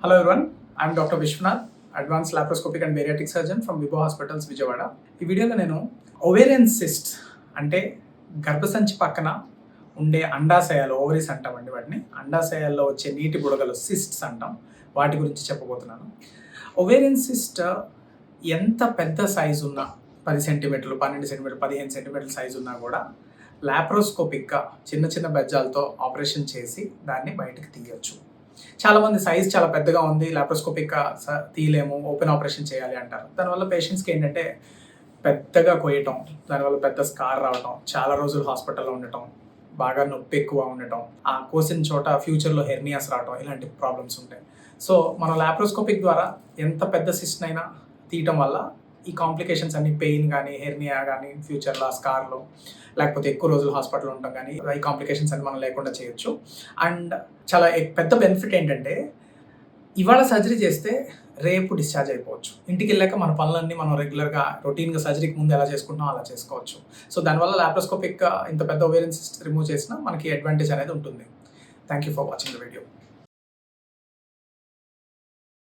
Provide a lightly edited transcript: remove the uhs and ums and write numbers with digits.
Hello everyone, I'm Dr. Vishwanath, Advanced Laparoscopic and Bariatric Surgeon from Vibo Hospitals, Vijayawada. ఈ వీడియోలో నేను ovarian cyst అంటే గర్భసంచి పక్కన ఉండే అండాశయాలు, ఓవరీస్ అంటామండి వాటిని. అండాశయాల్లో వచ్చే నీటి బుడగలు సిస్ట్స్ అంటాం. వాటి గురించి చెప్పబోతున్నాను. ఓవేరియన్ సిస్ట్ ఎంత పెద్ద సైజు ఉన్నా 10 సెంటీమీటర్లు, 12 సెంటీమీటర్లు, 15 సెంటీమీటర్ల సైజు ఉన్నా కూడా లాప్రోస్కోపిక్గా చిన్న చిన్న బెజ్జాలతో ఆపరేషన్ చేసి దాన్ని బయటకు తీయొచ్చు. చాలామంది సైజ్ చాలా పెద్దగా ఉంది, లాప్రోస్కోపిక్గా తీయలేము, ఓపెన్ ఆపరేషన్ చేయాలి అంటారు. దానివల్ల పేషెంట్స్కి ఏంటంటే పెద్దగా కొయ్యటం, దానివల్ల పెద్ద స్కార్ రావటం, చాలా రోజులు హాస్పిటల్లో ఉండటం, బాగా నొప్పి ఎక్కువ ఉండటం, ఆ కోసిన చోట ఫ్యూచర్లో హెర్నియాస్ రావటం, ఇలాంటి ప్రాబ్లమ్స్ ఉంటాయి. సో మనం లాప్రోస్కోపిక్ ద్వారా ఎంత పెద్ద సిస్ట్ అయినా తీయటం వల్ల ఈ కాంప్లికేషన్స్ అన్ని పెయిన్ కానీ, హెర్నియా కానీ, ఫ్యూచర్లో స్కార్లో లేకపోతే ఎక్కువ రోజులు హాస్పిటల్లో ఉండటం కానీ, ఈ కాంప్లికేషన్స్ అన్ని మనం లేకుండా చేయొచ్చు. అండ్ చాలా పెద్ద బెనిఫిట్ ఏంటంటే ఇవాళ సర్జరీ చేస్తే రేపు డిశ్చార్జ్ అయిపోవచ్చు. ఇంటికి వెళ్ళాక మన పనులన్నీ మనం రెగ్యులర్గా రొటీన్గా సర్జరీకి ముందు ఎలా చేసుకుంటాం అలా చేసుకోవచ్చు. సో దానివల్ల లాప్రోస్కోపిక్గా ఇంత పెద్ద ఓవేరియన్ సిస్ట్ రిమూవ్ చేసినా మనకి అడ్వాంటేజ్ అనేది ఉంటుంది. Thank you for watching the video.